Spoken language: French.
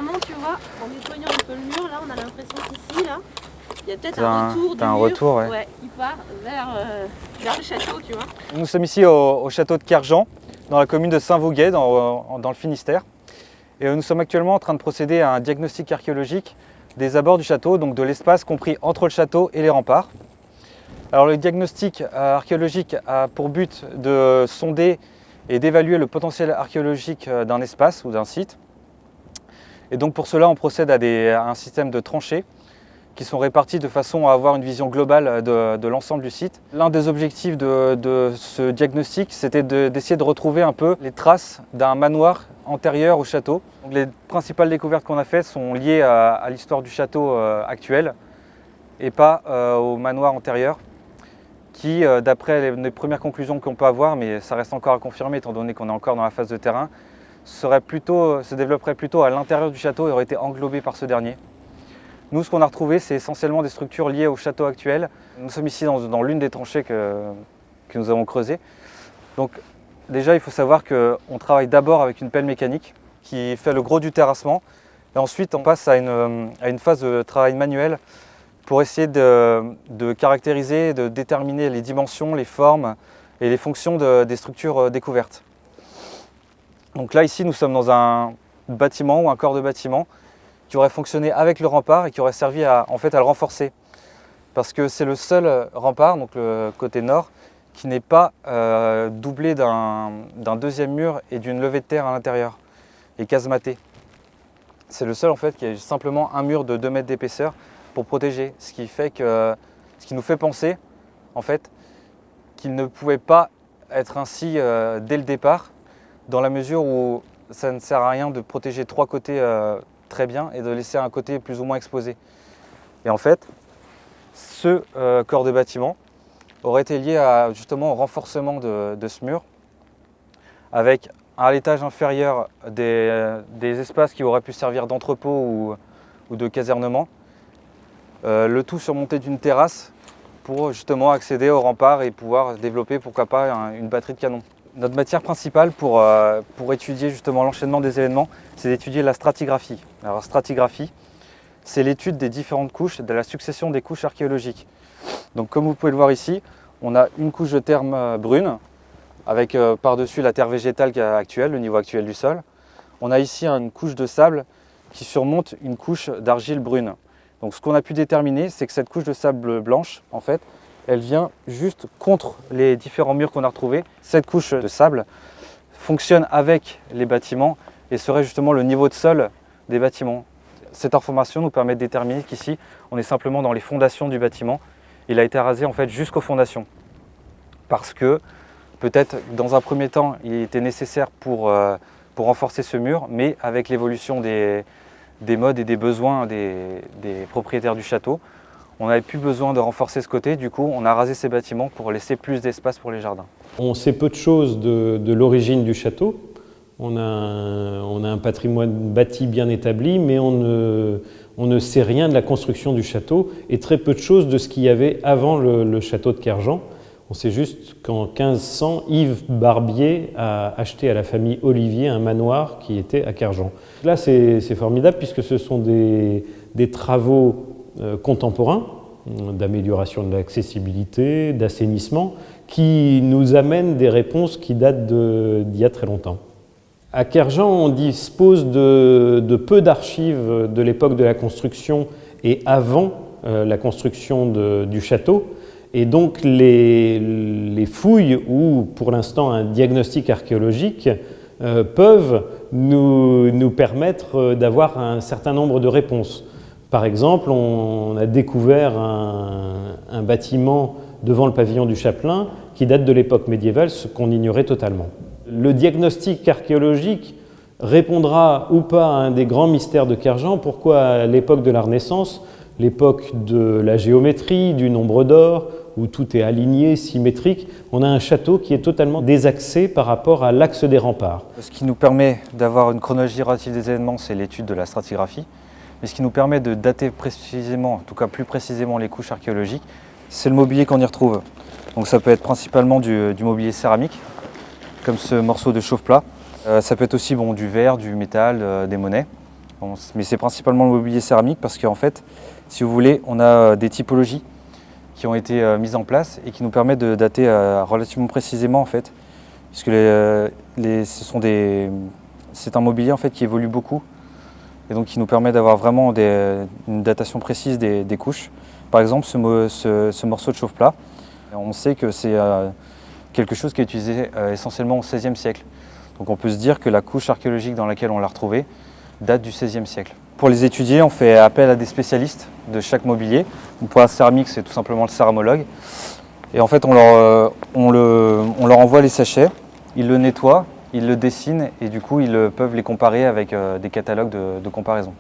Apparemment, tu vois, en nettoyant un peu le mur, là, on a l'impression qu'ici, là, il y a peut-être un retour du mur, ouais, qui part vers le château, tu vois. Nous sommes ici au château de Kerjan, dans la commune de Saint-Vouguet, dans le Finistère. Et nous sommes actuellement en train de procéder à un diagnostic archéologique des abords du château, donc de l'espace compris entre le château et les remparts. Alors le diagnostic archéologique a pour but de sonder et d'évaluer le potentiel archéologique d'un espace ou d'un site. Et donc pour cela, on procède à un système de tranchées qui sont réparties de façon à avoir une vision globale de l'ensemble du site. L'un des objectifs de ce diagnostic, c'était d'essayer de retrouver un peu les traces d'un manoir antérieur au château. Donc les principales découvertes qu'on a faites sont liées à l'histoire du château actuel et pas au manoir antérieur, qui, d'après les premières conclusions qu'on peut avoir, mais ça reste encore à confirmer étant donné qu'on est encore dans la phase de terrain, se développerait plutôt à l'intérieur du château et aurait été englobé par ce dernier. Nous, ce qu'on a retrouvé, c'est essentiellement des structures liées au château actuel. Nous sommes ici dans l'une des tranchées que nous avons creusées. Donc déjà, il faut savoir qu'on travaille d'abord avec une pelle mécanique qui fait le gros du terrassement. Et ensuite, on passe à une phase de travail manuel pour essayer de caractériser, de déterminer les dimensions, les formes et les fonctions des structures découvertes. Donc là, ici, nous sommes dans un bâtiment ou un corps de bâtiment qui aurait fonctionné avec le rempart et qui aurait servi à le renforcer. Parce que c'est le seul rempart, donc le côté nord, qui n'est pas doublé d'un deuxième mur et d'une levée de terre à l'intérieur et casematé. C'est le seul en fait qui a simplement un mur de 2 mètres d'épaisseur pour protéger, ce qui nous fait penser en fait qu'il ne pouvait pas être ainsi dès le départ, dans la mesure où ça ne sert à rien de protéger 3 côtés très bien et de laisser un côté plus ou moins exposé. Et en fait, ce corps de bâtiment aurait été lié justement au renforcement de ce mur, avec à l'étage inférieur des espaces qui auraient pu servir d'entrepôt ou de casernement, le tout surmonté d'une terrasse pour justement accéder au rempart et pouvoir développer pourquoi pas une batterie de canon. Notre matière principale pour étudier justement l'enchaînement des événements, c'est d'étudier la stratigraphie. Alors la stratigraphie, c'est l'étude des différentes couches, de la succession des couches archéologiques. Donc comme vous pouvez le voir ici, on a une couche de terre brune, avec par-dessus la terre végétale actuelle, le niveau actuel du sol. On a ici une couche de sable qui surmonte une couche d'argile brune. Donc ce qu'on a pu déterminer, c'est que cette couche de sable blanche, en fait, elle vient juste contre les différents murs qu'on a retrouvés. Cette couche de sable fonctionne avec les bâtiments et serait justement le niveau de sol des bâtiments. Cette information nous permet de déterminer qu'ici, on est simplement dans les fondations du bâtiment. Il a été rasé en fait jusqu'aux fondations. Parce que peut-être dans un premier temps, il était nécessaire pour renforcer ce mur, mais avec l'évolution des modes et des besoins des propriétaires du château, on n'avait plus besoin de renforcer ce côté, du coup on a rasé ces bâtiments pour laisser plus d'espace pour les jardins. On sait peu de choses de l'origine du château. On a un patrimoine bâti bien établi, mais on ne sait rien de la construction du château et très peu de choses de ce qu'il y avait avant le château de Kerjan. On sait juste qu'en 1500, Yves Barbier a acheté à la famille Olivier un manoir qui était à Kerjan. Là, c'est formidable puisque ce sont des travaux contemporains d'amélioration de l'accessibilité, d'assainissement, qui nous amènent des réponses qui datent d'il y a très longtemps. À Kerjan, on dispose de peu d'archives de l'époque de la construction et avant la construction du château. Et donc les fouilles ou pour l'instant un diagnostic archéologique peuvent nous permettre d'avoir un certain nombre de réponses. Par exemple, on a découvert un bâtiment devant le pavillon du Chapelain qui date de l'époque médiévale, ce qu'on ignorait totalement. Le diagnostic archéologique répondra ou pas à un des grands mystères de Kerjan. Pourquoi à l'époque de la Renaissance, l'époque de la géométrie, du nombre d'or, où tout est aligné, symétrique, on a un château qui est totalement désaxé par rapport à l'axe des remparts. Ce qui nous permet d'avoir une chronologie relative des événements, c'est l'étude de la stratigraphie. Mais ce qui nous permet de dater précisément, en tout cas plus précisément les couches archéologiques, c'est le mobilier qu'on y retrouve. Donc ça peut être principalement du mobilier céramique, comme ce morceau de chauffe-plat. Ça peut être aussi du verre, du métal, des monnaies. Mais c'est principalement le mobilier céramique parce qu'en fait, si vous voulez, on a des typologies qui ont été mises en place et qui nous permettent de dater relativement précisément en fait, puisque c'est un mobilier en fait qui évolue beaucoup et donc qui nous permet d'avoir vraiment une datation précise des couches. Par exemple, ce morceau de chauffe-plat, on sait que c'est quelque chose qui est utilisé essentiellement au XVIe siècle. Donc on peut se dire que la couche archéologique dans laquelle on l'a retrouvé date du XVIe siècle. Pour les étudier, on fait appel à des spécialistes de chaque mobilier. Pour la céramique, c'est tout simplement le céramologue. Et en fait, on leur envoie les sachets, ils le nettoient, ils le dessinent et du coup, ils peuvent les comparer avec des catalogues de comparaison.